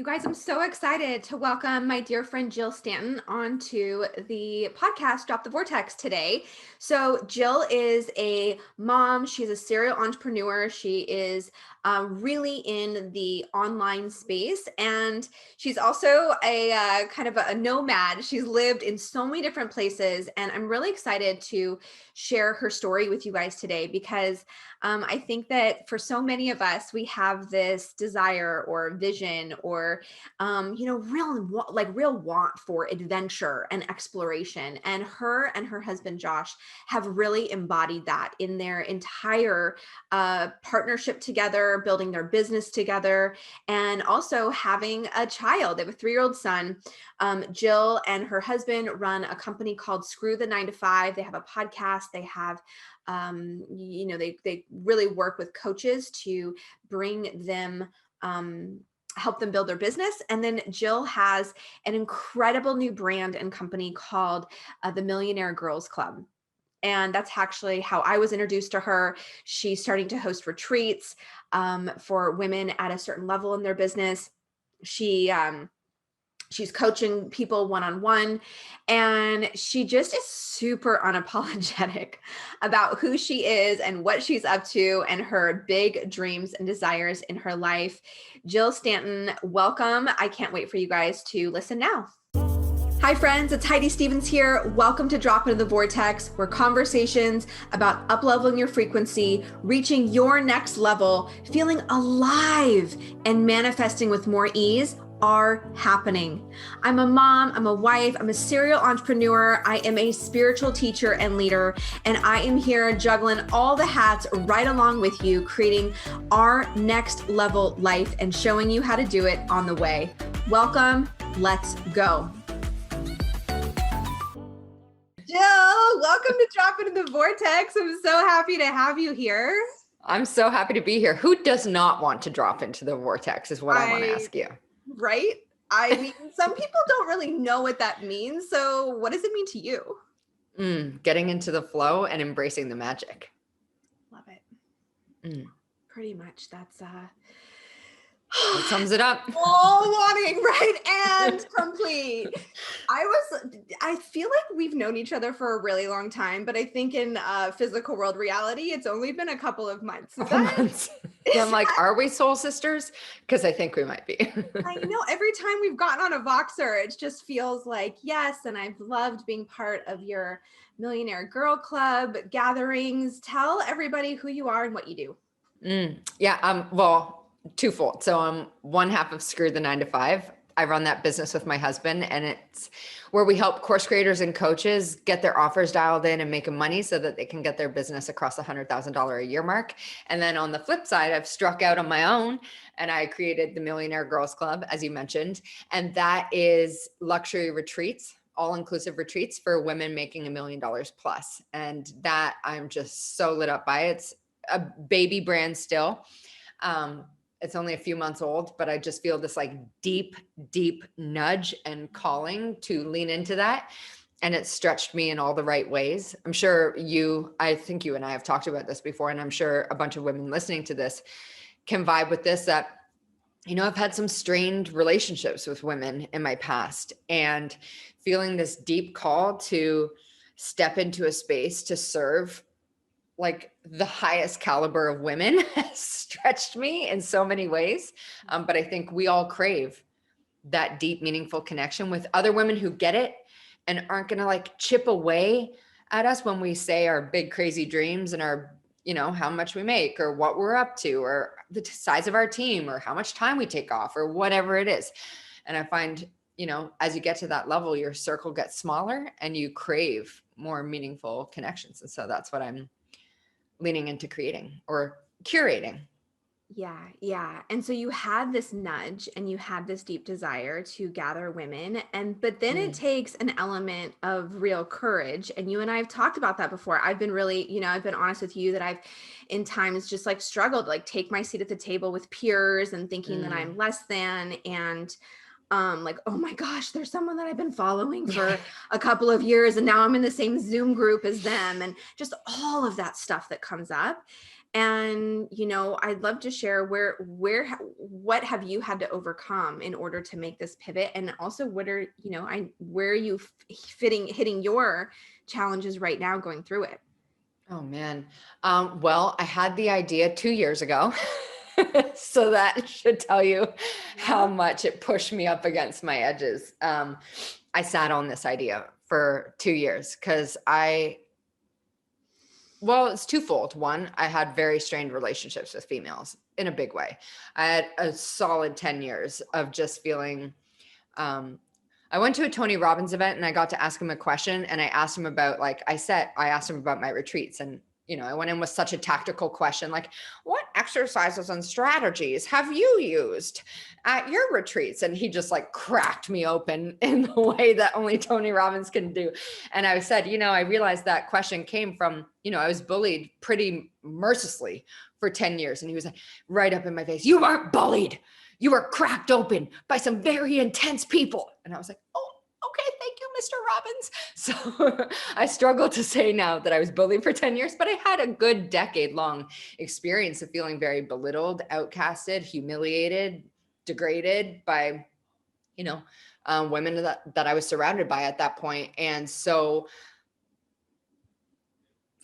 You guys, I'm so excited to welcome my dear friend Jill Stanton onto the podcast Drop the Vortex today. So Jill is a mom. She's a serial entrepreneur. She is really in the online space, and she's also a kind of a nomad. She's lived in so many different places, and I'm really excited to share her story with you guys today because I think that for so many of us, we have this desire or vision or, real want for adventure and exploration. And her husband, Josh, have really embodied that in their entire partnership together, building their business together, and also having a child. They have a 3-year-old son. Jill and her husband run a company called Screw the 9 to 5. They have a podcast. They have they really work with coaches to bring them help them build their business. And then Jill has an incredible new brand and company called the Millionaire Girls Club. And that's actually how I was introduced to her. She's starting to host retreats for women at a certain level in their business. She's coaching people one-on-one, and she just is super unapologetic about who she is and what she's up to and her big dreams and desires in her life. Jill Stanton, welcome. I can't wait for you guys to listen now. Hi friends, it's Heidi Stevens here. Welcome to Drop Into the Vortex, where conversations about up-leveling your frequency, reaching your next level, feeling alive, and manifesting with more ease are happening. I'm a mom, I'm a wife, I'm a serial entrepreneur, I am a spiritual teacher and leader, and I am here juggling all the hats right along with you, creating our next level life and showing you how to do it on the way. Welcome, let's go. Jill, welcome to Drop Into the Vortex. I'm so happy to have you here. I'm so happy to be here. Who does not want to drop into the vortex is what I want to ask you. Right? I mean, some people don't really know what that means. So what does it mean to you? Getting into the flow and embracing the magic. Love it. Pretty much. That's that sums it up. All wanting, right? And complete. I feel like we've known each other for a really long time, but I think in physical world reality, it's only been a couple of months. I'm like, are we soul sisters? Because I think we might be. I know every time we've gotten on a Voxer, it just feels like, yes. And I've loved being part of your Millionaire Girl Club gatherings. Tell everybody who you are and what you do. Well, twofold. So I'm one half of Screw the 9 to 5. I run that business with my husband, and it's where we help course creators and coaches get their offers dialed in and making money so that they can get their business across the $100,000 a year mark. And then on the flip side, I've struck out on my own and I created the Millionaire Girls Club, as you mentioned. And that is luxury retreats, all-inclusive retreats for women making $1 million plus. And that I'm just so lit up by. It's a baby brand still. It's only a few months old, but I just feel this like deep, deep nudge and calling to lean into that. And it stretched me in all the right ways. I'm sure I think you and I have talked about this before, and I'm sure a bunch of women listening to this can vibe with this, that, I've had some strained relationships with women in my past, and feeling this deep call to step into a space to serve like the highest caliber of women has stretched me in so many ways. But I think we all crave that deep, meaningful connection with other women who get it and aren't going to like chip away at us when we say our big, crazy dreams and our, how much we make or what we're up to or the size of our team or how much time we take off or whatever it is. And I find, as you get to that level, your circle gets smaller and you crave more meaningful connections. And so that's what I'm leaning into creating or curating. Yeah. And so you had this nudge and you had this deep desire to gather women, but then it takes an element of real courage. And you and I have talked about that before. I've been really, I've been honest with you that I've in times just like struggled, like take my seat at the table with peers and thinking that I'm less than, and like, oh my gosh, there's someone that I've been following for a couple of years and now I'm in the same Zoom group as them, and just all of that stuff that comes up. And, I'd love to share what have you had to overcome in order to make this pivot? And also what are, where are you hitting your challenges right now going through it? Oh man. Well, I had the idea 2 years ago. So that should tell you how Yeah. much it pushed me up against my edges. I sat on this idea for 2 years because well, it's twofold. One, I had very strained relationships with females in a big way. I had a solid 10 years of just feeling, um, I went to a Tony Robbins event and I got to ask him a question, and I asked him about, I asked him about my retreats, and I went in with such a tactical question, like, what exercises and strategies have you used at your retreats? And he just like cracked me open in the way that only Tony Robbins can do. And I said, I realized that question came from, I was bullied pretty mercilessly for 10 years. And he was like, right up in my face, you weren't bullied. You were cracked open by some very intense people. And I was like, oh, okay, thank you, Mr. Robbins. So I struggle to say now that I was bullied for 10 years, but I had a good decade-long experience of feeling very belittled, outcasted, humiliated, degraded by, women that I was surrounded by at that point. And so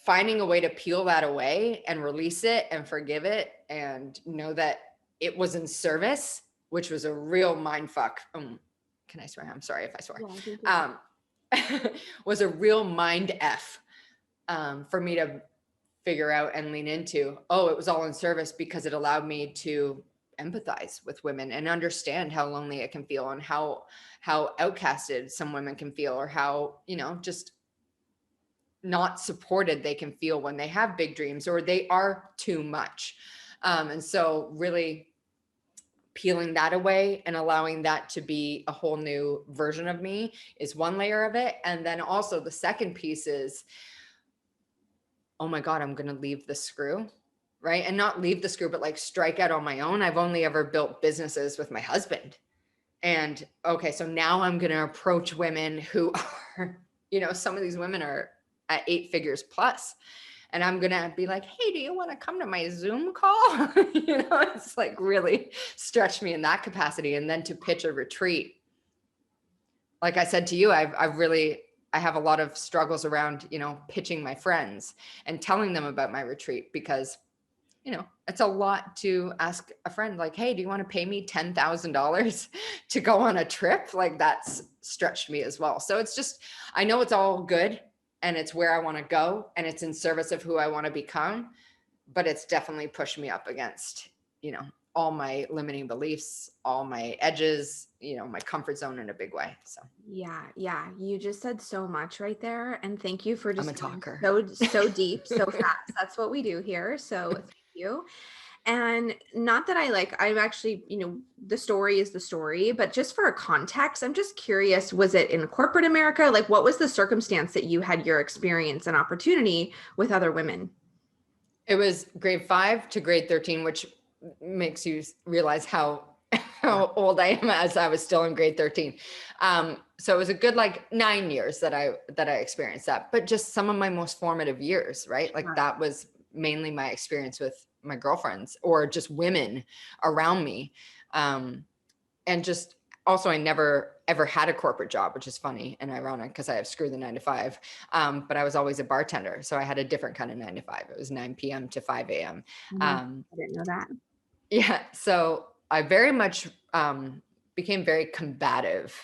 finding a way to peel that away and release it and forgive it and know that it was in service, which was a real mind fuck. Can I swear? I'm sorry if I swear. Yeah, I think Was a real mind F for me to figure out and lean into. Oh, it was all in service because it allowed me to empathize with women and understand how lonely it can feel and how outcasted some women can feel, or how, just not supported they can feel when they have big dreams or they are too much. And so really peeling that away and allowing that to be a whole new version of me is one layer of it. And then also the second piece is, oh my God, I'm going to leave the screw, right? And not leave the screw, but like strike out on my own. I've only ever built businesses with my husband. And okay, so now I'm going to approach women who are, some of these women are at 8 figures plus. And I'm going to be like, hey, do you want to come to my Zoom call? It's like really stretched me in that capacity. And then to pitch a retreat, like I said to you, I have a lot of struggles around, pitching my friends and telling them about my retreat, because, it's a lot to ask a friend, like, hey, do you want to pay me $10,000 to go on a trip? Like, that's stretched me as well. So it's just, I know it's all good and it's where I want to go and it's in service of who I want to become, but it's definitely pushed me up against, all my limiting beliefs, all my edges, my comfort zone in a big way. So yeah, you just said so much right there, and thank you for I'm just a going talker. so deep so fast. That's what we do here, so thank you. And not that I'm actually, the story is the story, but just for a context, I'm just curious, was it in corporate America? Like, what was the circumstance that you had your experience and opportunity with other women? It was grade 5 to grade 13, which makes you realize how old I am, as I was still in grade 13. So it was a good 9 years that I experienced that, but just some of my most formative years, right? Like that was mainly my experience with my girlfriends or just women around me. And just also, I never ever had a corporate job, which is funny and ironic because I have screwed the 9 to 5. But I was always a bartender. So I had a different kind of 9 to 5. It was 9 p.m. to 5 a.m. I didn't know that. Yeah. So I very much became very combative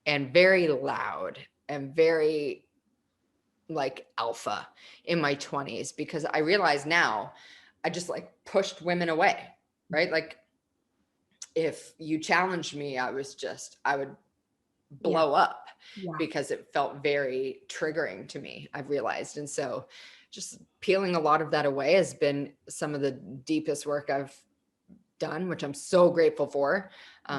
and very loud and very alpha in my 20s, because I realize now I just pushed women away, right? Like if you challenged me, I would blow up because it felt very triggering to me, I've realized. And so just peeling a lot of that away has been some of the deepest work I've done, which I'm so grateful for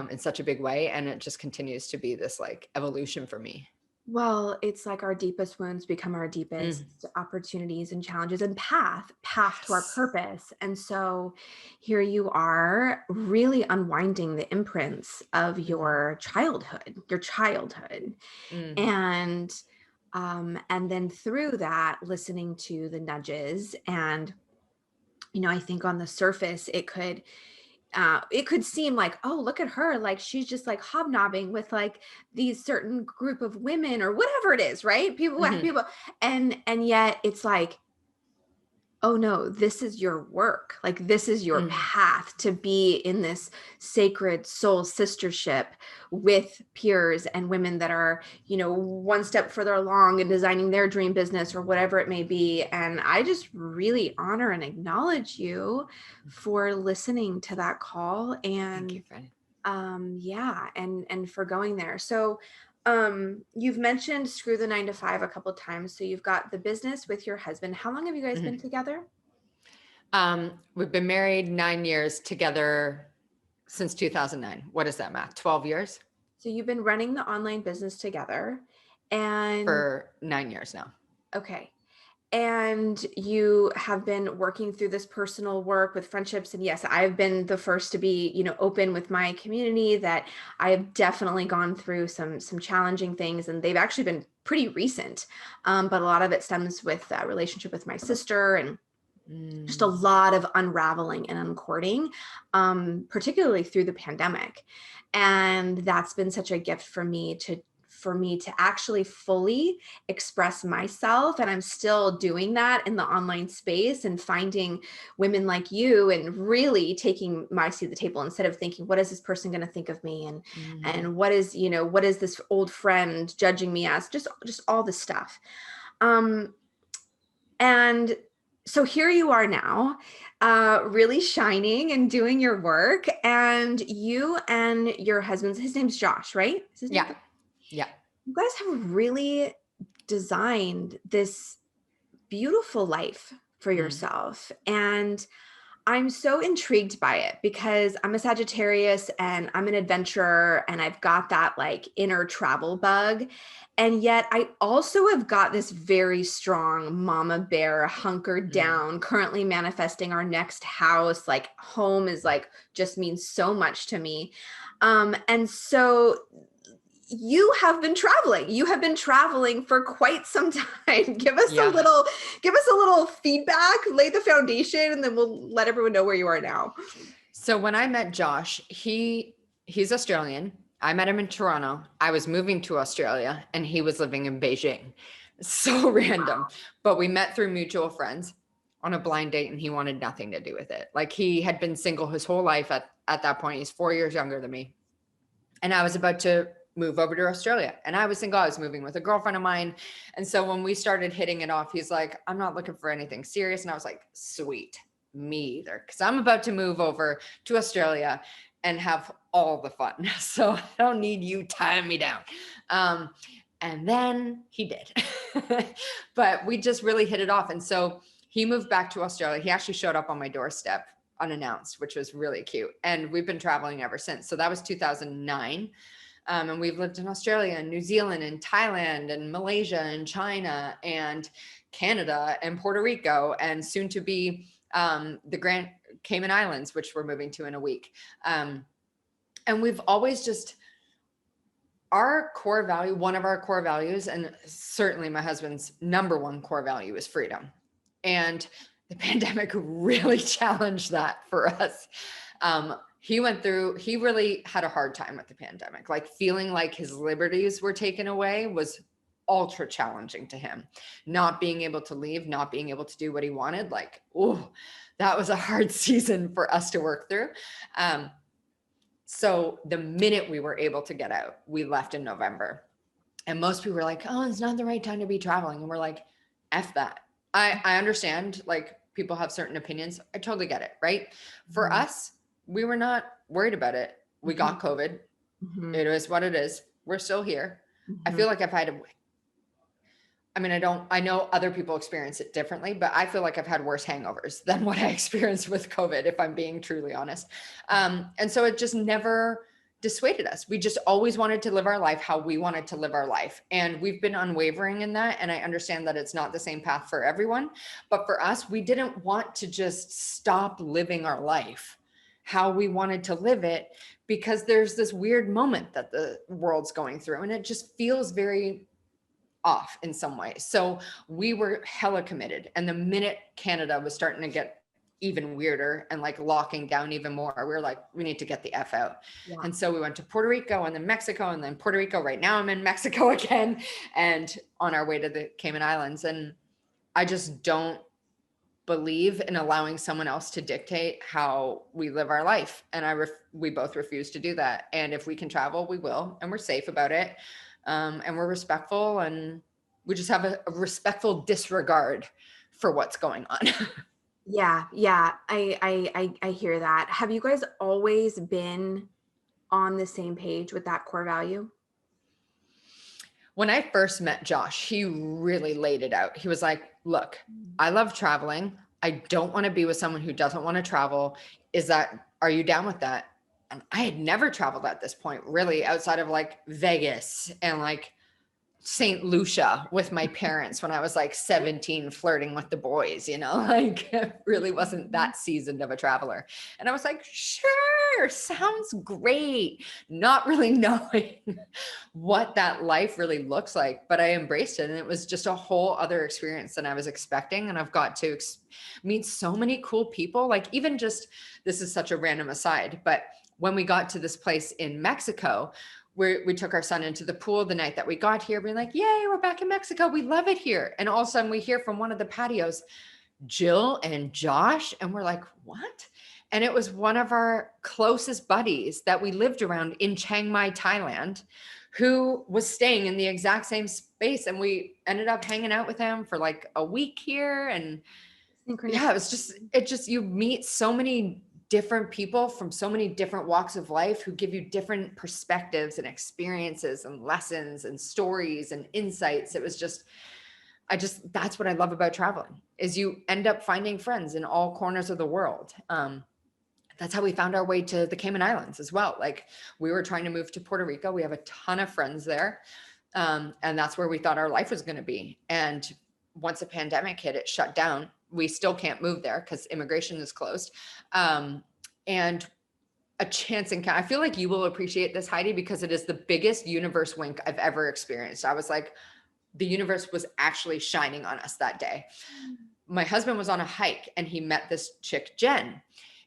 in such a big way. And it just continues to be this evolution for me. Well, it's like our deepest wounds become our deepest opportunities and challenges and path to our purpose. And so here you are really unwinding the imprints of your childhood. And then through that, listening to the nudges and I think on the surface, it could seem like, oh, look at her, like she's just like hobnobbing with like these certain group of women or whatever it is, right? Mhm. People, and yet it's like, oh no, this is your work. Like this is your Mhm. path to be in this sacred soul sistership with peers and women that are, one step further along in designing their dream business or whatever it may be. And I just really honor and acknowledge you for listening to that call, Thank you, and friend. yeah, and for going there. So you've mentioned screw the 9 to 5 a couple of times. So you've got the business with your husband. How long have you guys been Mhm. together? We've been married 9 years, together since 2009. What is that math? 12 years? So you've been running the online business together, and For 9 years now. okay. And you have been working through this personal work with friendships. And yes, I've been the first to be, open with my community that I have definitely gone through some challenging things, and they've actually been pretty recent. But a lot of it stems with that relationship with my sister, and just a Mm. lot of unraveling and uncording, particularly through the pandemic. And that's been such a gift for me to actually fully express myself. And I'm still doing that in the online space and finding women like you and really taking my seat at the table instead of thinking, what is this person going to think of me? And Mhm. and what is this old friend judging me as? Just all this stuff. And so here you are now, really shining and doing your work. And you and your his name's Josh, right? Is his name? Yeah. Yeah. You guys have really designed this beautiful life for Mm. yourself. And I'm so intrigued by it because I'm a Sagittarius and I'm an adventurer, and I've got that like inner travel bug. And yet I also have got this very strong mama bear, hunkered Mm. down, currently manifesting our next house. Like home is like just means so much to me. And so you have been traveling for quite some time. Yeah. Give us a little feedback, lay the foundation, and then we'll let everyone know where you are now. So when I met Josh, he's Australian. I met him in Toronto. I was moving to Australia and he was living in Beijing. So random. But we met through mutual friends on a blind date, and he wanted nothing to do with it. Like, he had been single his whole life at that point. He's 4 years younger than me. And I was about to move over to Australia, and I was single. I was moving with a girlfriend of mine. And so when we started hitting it off, he's like, I'm not looking for anything serious. And I was like, sweet, me either. Cause I'm about to move over to Australia and have all the fun. So I don't need you tying me down. Um, and then he did, but we just really hit it off. And so he moved back to Australia. He actually showed up on my doorstep unannounced, which was really cute. And we've been traveling ever since. So that was 2009. And we've lived in Australia and New Zealand and Thailand and Malaysia and China and Canada and Puerto Rico, and soon to be the Grand Cayman Islands, which we're moving to in a week. And we've always just, our core value, one of our core values, and certainly my husband's number one core value, is freedom. And the pandemic really challenged that for us. He really had a hard time with the pandemic. Like, feeling like his liberties were taken away was ultra challenging to him. Not being able to leave, not being able to do what he wanted. Like, oh, that was a hard season for us to work through. So the minute we were able to get out, we left in November. And most people were like, oh, it's not the right time to be traveling. And we're like, F that. I understand, like, people have certain opinions. I totally get it, right? For Mhm. us, we were not worried about it. We got COVID. Mhm. It is what it is. We're still here. I Mhm. feel like I know other people experience it differently, but I feel like I've had worse hangovers than what I experienced with COVID, if I'm being truly honest. And so it just never dissuaded us. We just always wanted to live our life how we wanted to live our life. And we've been unwavering in that. And I understand that it's not the same path for everyone. But for us, we didn't want to just stop living our life how we wanted to live it, because there's this weird moment that the world's going through, and it just feels very off in some way. So we were hella committed. And the minute Canada was starting to get even weirder and like locking down even more. We were like, we need to get the F out. Yeah. And so we went to Puerto Rico and then Mexico and then Puerto Rico. Right now I'm in Mexico again and on our way to the Cayman Islands. And I just don't believe in allowing someone else to dictate how we live our life. And we both refuse to do that. And if we can travel, we will, and we're safe about it. And we're respectful, and we just have a respectful disregard for what's going on. Yeah. Yeah. I hear that. Have you guys always been on the same page with that core value? When I first met Josh, he really laid it out. He was like, look, I love traveling. I don't want to be with someone who doesn't want to travel. Are you down with that? And I had never traveled at this point, really, outside of like Vegas and like St. Lucia with my parents when I was like 17, flirting with the boys, like it really wasn't that seasoned of a traveler. And I was like, sure, sounds great. Not really knowing what that life really looks like, but I embraced it. And it was just a whole other experience than I was expecting. And I've got to meet so many cool people. Like even just, this is such a random aside, but when we got to this place in Mexico, we took our son into the pool the night that we got here, being like, yay, we're back in Mexico. We love it here. And all of a sudden we hear from one of the patios, Jill and Josh. And we're like, what? And it was one of our closest buddies that we lived around in Chiang Mai, Thailand, who was staying in the exact same space. And we ended up hanging out with him for like a week here. And yeah, it just, you meet so many different people from so many different walks of life who give you different perspectives and experiences and lessons and stories and insights. It was just, that's what I love about traveling, is you end up finding friends in all corners of the world. That's how we found our way to the Cayman Islands as well. Like we were trying to move to Puerto Rico. We have a ton of friends there. And that's where we thought our life was going to be. And once the pandemic hit, it shut down. We still can't move there because immigration is closed. And a chance encounter. I feel like you will appreciate this, Heidi, because it is the biggest universe wink I've ever experienced. I was like, the universe was actually shining on us that day. My husband was on a hike and he met this chick, Jen.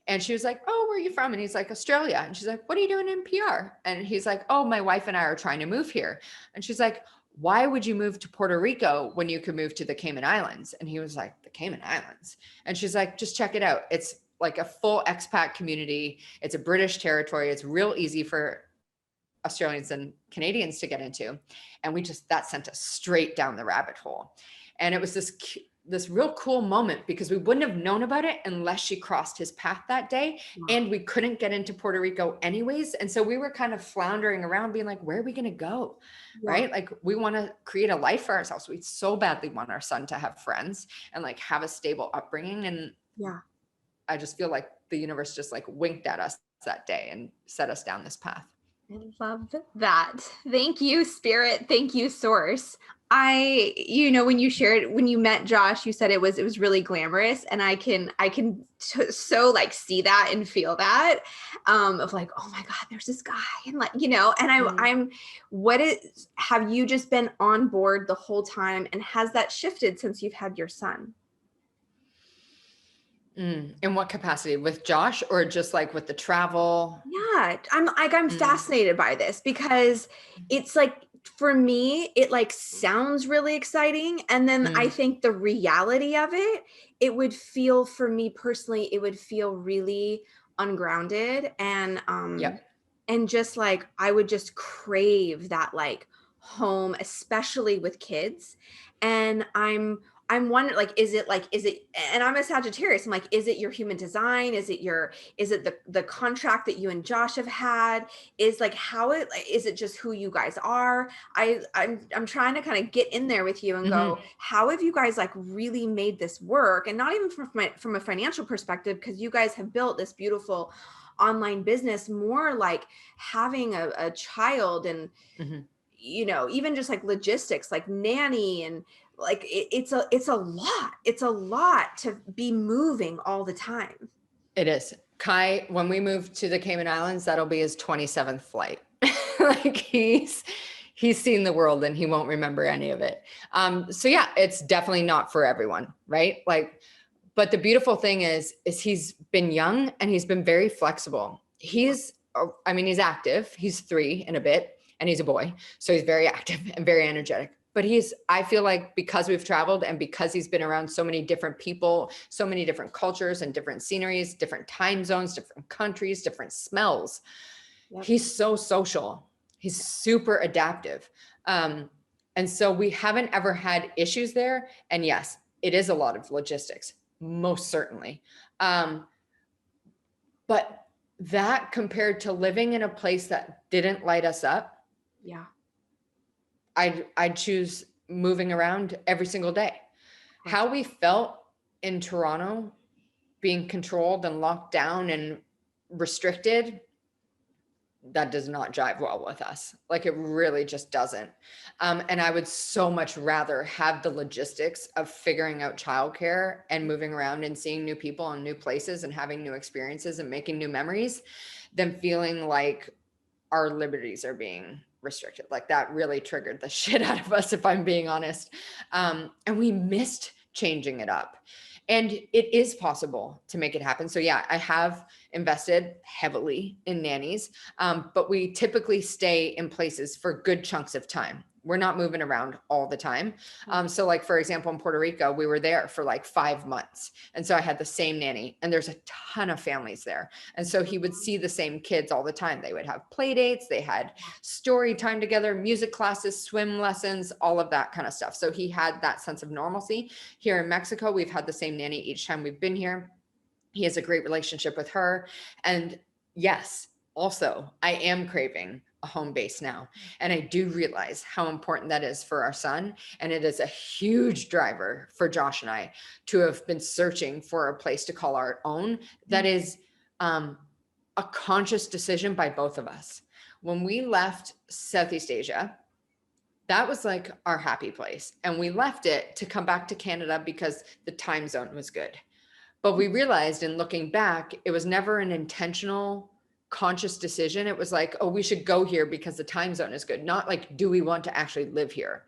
And she was like, oh, where are you from? And he's like, Australia. And she's like, what are you doing in PR? And he's like, oh, my wife and I are trying to move here. And she's like, why would you move to Puerto Rico when you could move to the Cayman Islands? And he was like, the Cayman Islands. And she's like, just check it out. It's like a full expat community. It's a British territory. It's real easy for Australians and Canadians to get into. And that sent us straight down the rabbit hole. And it was this real cool moment because we wouldn't have known about it unless she crossed his path that day. And we couldn't get into Puerto Rico anyways. And so we were kind of floundering around being like, where are we going to go? Yeah. Right? Like we want to create a life for ourselves. We so badly want our son to have friends and like have a stable upbringing. And yeah, I just feel like the universe just like winked at us that day and set us down this path. I love that. Thank you, Spirit. Thank you, Source. When you met Josh, you said it was really glamorous, and I can so like see that and feel that, of like, oh my God, there's this guy, and like, and have you just been on board the whole time, and has that shifted since you've had your son? In what capacity? With Josh or just like with the travel? Yeah, I'm fascinated by this because it's like, for me, it like sounds really exciting. And then I think the reality of it would feel, for me personally, it would feel really ungrounded and, and just like, I would just crave that like home, especially with kids. And I'm wondering, like, is it, and I'm a Sagittarius. I'm like, is it your human design? Is it the contract that you and Josh have had? Is like, is it just who you guys are? I'm trying to kind of get in there with you and go, how have you guys like really made this work? And not even from a financial perspective, because you guys have built this beautiful online business, more like having a child and, even just like logistics, like nanny, and like it's a lot to be moving all the time. It is. Kai, when we move to the Cayman Islands, that'll be his 27th flight. Like he's seen the world and he won't remember any of it. So yeah, it's definitely not for everyone, right? Like, But the beautiful thing is he's been young and he's been very flexible. He's active. He's 3 and a bit, and he's a boy. So he's very active and very energetic. But I feel like because we've traveled and because he's been around so many different people, so many different cultures and different sceneries, different time zones, different countries, different smells, he's so social. He's super adaptive. And so we haven't ever had issues there. And yes, it is a lot of logistics, most certainly. But that compared to living in a place that didn't light us up, yeah, I'd choose moving around every single day. How we felt in Toronto, being controlled and locked down and restricted, that does not jive well with us. Like, it really just doesn't. And I would so much rather have the logistics of figuring out childcare and moving around and seeing new people and new places and having new experiences and making new memories than feeling like our liberties are being restricted. Like, that really triggered the shit out of us, if I'm being honest. And we missed changing it up. And it is possible to make it happen. So yeah, I have invested heavily in nannies, but we typically stay in places for good chunks of time. We're not moving around all the time. So like, for example, in Puerto Rico, we were there for like 5 months. And so I had the same nanny, and there's a ton of families there. And so he would see the same kids all the time. They would have play dates. They had story time together, music classes, swim lessons, all of that kind of stuff. So he had that sense of normalcy. Here in Mexico, we've had the same nanny each time we've been here. He has a great relationship with her. And yes, also, I am craving a home base now. And I do realize how important that is for our son. And it is a huge driver for Josh and I to have been searching for a place to call our own. That is a conscious decision by both of us. When we left Southeast Asia, that was like our happy place. And we left it to come back to Canada because the time zone was good. But we realized, in looking back, it was never an intentional, conscious decision. It was like, oh, we should go here because the time zone is good. Not like, do we want to actually live here?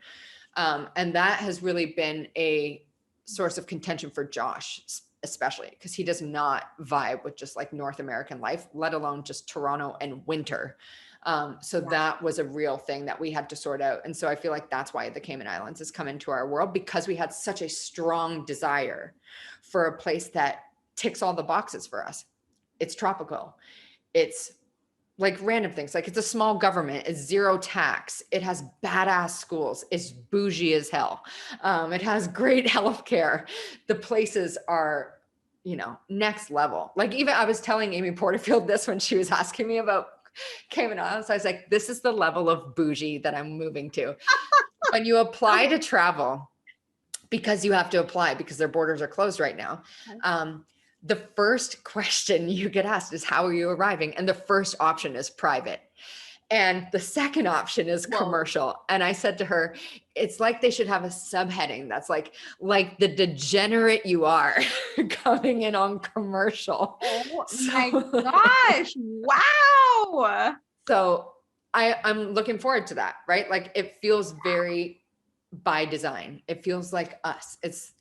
And that has really been a source of contention for Josh, especially because he does not vibe with just like North American life, let alone just Toronto and winter. So that was a real thing that we had to sort out. And so I feel like that's why the Cayman Islands has come into our world, because we had such a strong desire for a place that ticks all the boxes for us. It's tropical. It's like random things. Like, it's a small government. It's zero tax. It has badass schools. It's bougie as hell. It has great healthcare. The places are, next level. Like, even I was telling Amy Porterfield this when she was asking me about Cayman Islands. I was like, this is the level of bougie that I'm moving to. When you apply to travel, because you have to apply because their borders are closed right now. The first question you get asked is, how are you arriving? And the first option is private. And the second option is commercial. And I said to her, it's like they should have a subheading that's like the degenerate you are coming in on commercial. Oh my gosh. Wow. So I'm looking forward to that, right? Like, it feels very by design. It feels like us. It's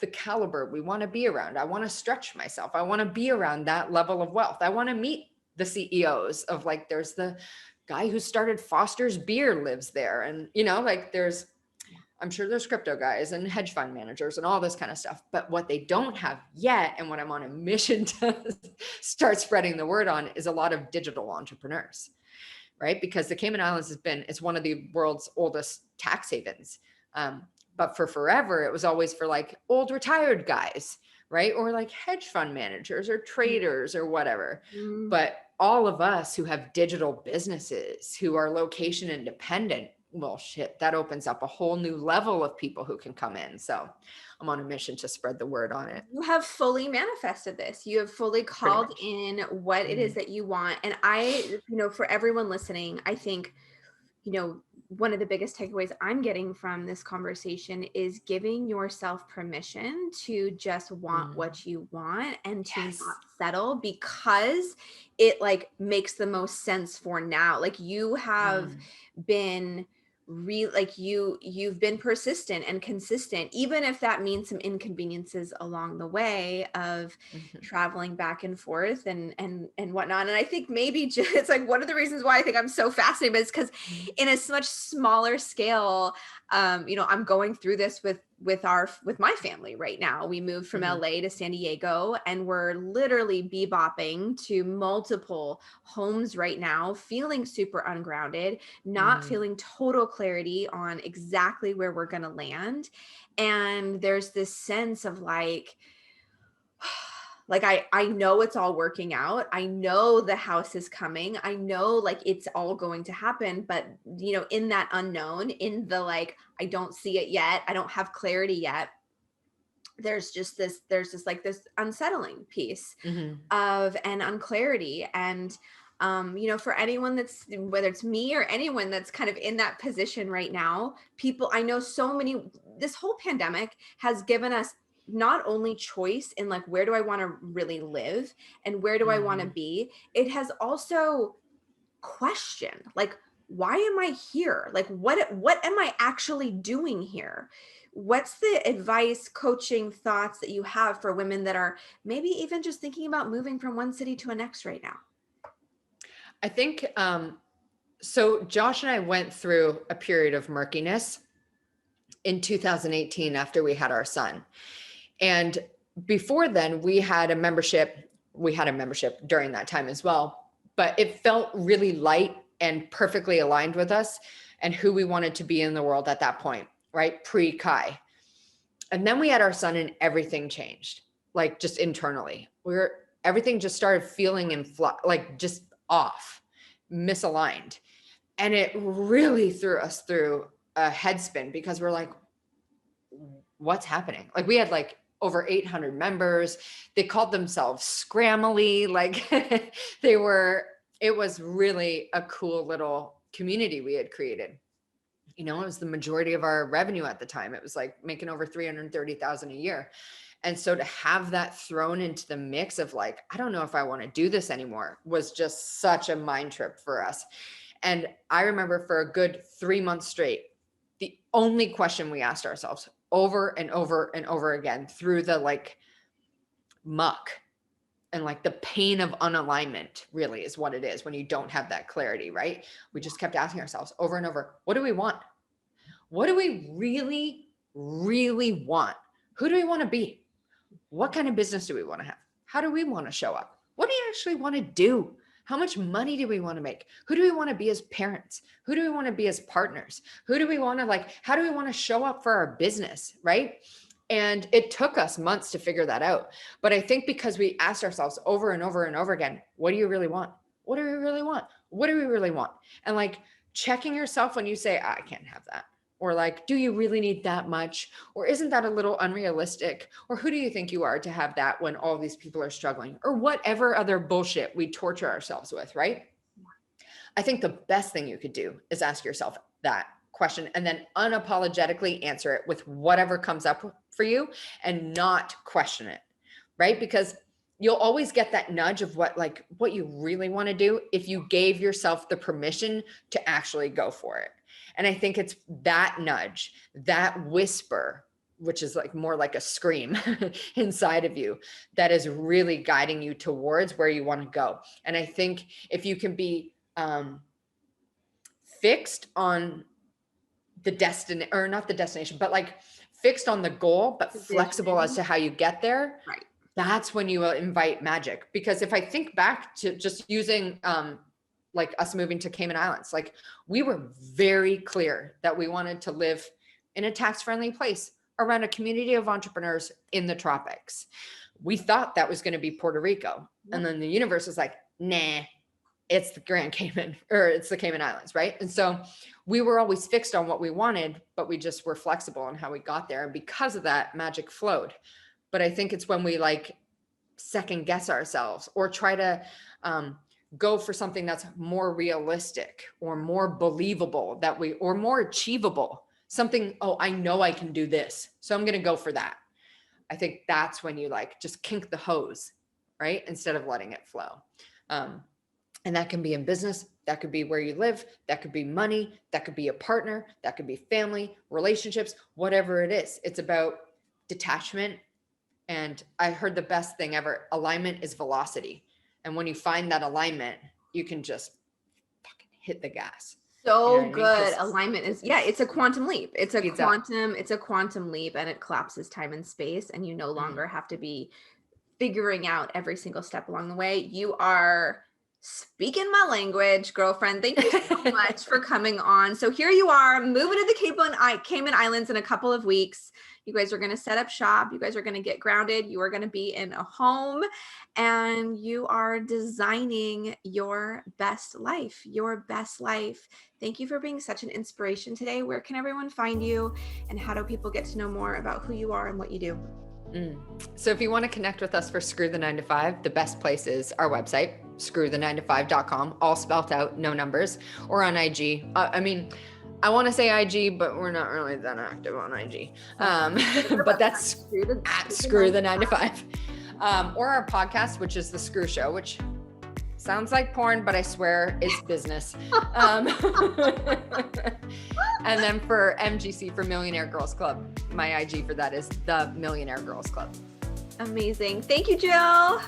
the caliber we want to be around. I want to stretch myself. I want to be around that level of wealth. I want to meet the CEOs of, like, there's the guy who started Foster's Beer lives there. And, like, I'm sure there's crypto guys and hedge fund managers and all this kind of stuff. But what they don't have yet, and what I'm on a mission to start spreading the word on, is a lot of digital entrepreneurs, right? Because the Cayman Islands it's one of the world's oldest tax havens. But for forever, it was always for like old retired guys, right? Or like hedge fund managers or traders or whatever. But all of us who have digital businesses, who are location independent, well, shit, that opens up a whole new level of people who can come in. So I'm on a mission to spread the word on it. You have fully manifested this. You have fully called in what it is that you want. And for everyone listening, I think, one of the biggest takeaways I'm getting from this conversation is giving yourself permission to just want what you want and to not settle, because it like makes the most sense for now. Like, you have been like you've been persistent and consistent, even if that means some inconveniences along the way of Mhm. traveling back and forth and whatnot. And I think maybe just it's like one of the reasons why I think I'm so fascinated is because in a much smaller scale, I'm going through this with my family right now. We moved from Mhm. LA to San Diego, and we're literally bebopping to multiple homes right now, feeling super ungrounded, not Mhm. feeling total clarity on exactly where we're going to land. And there's this sense of like I know it's all working out. I know the house is coming. I know like it's all going to happen, but in that unknown, in the like I don't see it yet. I don't have clarity yet. There's just like this unsettling piece Mhm. of and unclarity. And for anyone that's, whether it's me or anyone that's kind of in that position right now, people, I know so many, this whole pandemic has given us not only choice in like where do I want to really live and where do I want to Mhm. be, it has also questioned like, why am I here? Like what am I actually doing here? What's the advice, coaching, thoughts that you have for women that are maybe even just thinking about moving from one city to a next right now? I think so Josh and I went through a period of murkiness in 2018 after we had our son. And before then, we had a membership during that time as well, but it felt really light and perfectly aligned with us and who we wanted to be in the world at that point, right? Pre-Kai. And then we had our son and everything changed, like just internally. Everything just started feeling like just off, misaligned. And it really threw us through a headspin because we're like, what's happening? Like we had like over 800 members. They called themselves Scramly. Like it was really a cool little community we had created. It was the majority of our revenue at the time. It was like making over 330,000 a year. And so to have that thrown into the mix of like, I don't know if I want to do this anymore was just such a mind trip for us. And I remember for a good 3 months straight, the only question we asked ourselves over and over and over again through the like muck and like the pain of unalignment really is what it is when you don't have that clarity, right? We just kept asking ourselves over and over, what do we want? What do we really, really want? Who do we want to be? What kind of business do we want to have? How do we want to show up? What do you actually want to do? How much money do we want to make? Who do we want to be as parents? Who do we want to be as partners? Who do we want to like, how do we want to show up for our business? Right. And it took us months to figure that out. But I think because we asked ourselves over and over and over again, what do you really want? What do we really want? What do we really want? And like checking yourself when you say, I can't have that. Or like, do you really need that much? Or isn't that a little unrealistic? Or who do you think you are to have that when all these people are struggling? Or whatever other bullshit we torture ourselves with, right? I think the best thing you could do is ask yourself that question and then unapologetically answer it with whatever comes up for you and not question it, right? Because you'll always get that nudge of what you really want to do if you gave yourself the permission to actually go for it. And I think it's that nudge, that whisper, which is like more like a scream inside of you, that is really guiding you towards where you want to go. And I think if you can be fixed on the destiny, or not the destination, but like fixed on the goal, but The flexible as vision. to how you get there, Right. that's when you will invite magic. Because if I think back to just using like us moving to Cayman Islands, like we were very clear that we wanted to live in a tax-friendly place around a community of entrepreneurs in the tropics. We thought that was going to be Puerto Rico. Yep. And then the universe was like, nah, it's the Grand Cayman, or it's the Cayman Islands, right? And so we were always fixed on what we wanted, but we just were flexible on how we got there. And because of that, magic flowed. But I think it's when we like second guess ourselves or try to go for something that's more realistic or more believable or more achievable, something, oh, I know I can do this, so I'm going to go for that. I think that's when you like just kink the hose, right? Instead of letting it flow. And that can be in business, that could be where you live, that could be money, that could be a partner, that could be family, relationships, whatever it is. It's about detachment. And I heard the best thing ever, alignment is velocity. And when you find that alignment, you can just fucking hit the gas. So You know what I mean? good. Alignment is, yeah, it's a quantum leap. It's a Speeds up. quantum leap, and it collapses time and space, and you no longer have to be figuring out every single step along the way. You are speaking my language, girlfriend. Thank you so much for coming on. So here you are, moving to the Cayman Islands in a couple of weeks. You guys are going to set up shop. You guys are going to get grounded. You are going to be in a home, and you are designing your best life, Thank you for being such an inspiration today. Where can everyone find you, and how do people get to know more about who you are and what you do? So if you want to connect with us for Screw the 9 to 5, the best place is our website, screwthe9to5.com, all spelled out, no numbers, or on IG. I want to say IG, but we're not really that active on IG. But that's at Screw the 9 to 5. Or our podcast, which is The Screw Show, which sounds like porn, but I swear is business. And then for MGC, for Millionaire Girls Club, my IG for that is the Millionaire Girls Club. Amazing. Thank you, Jill.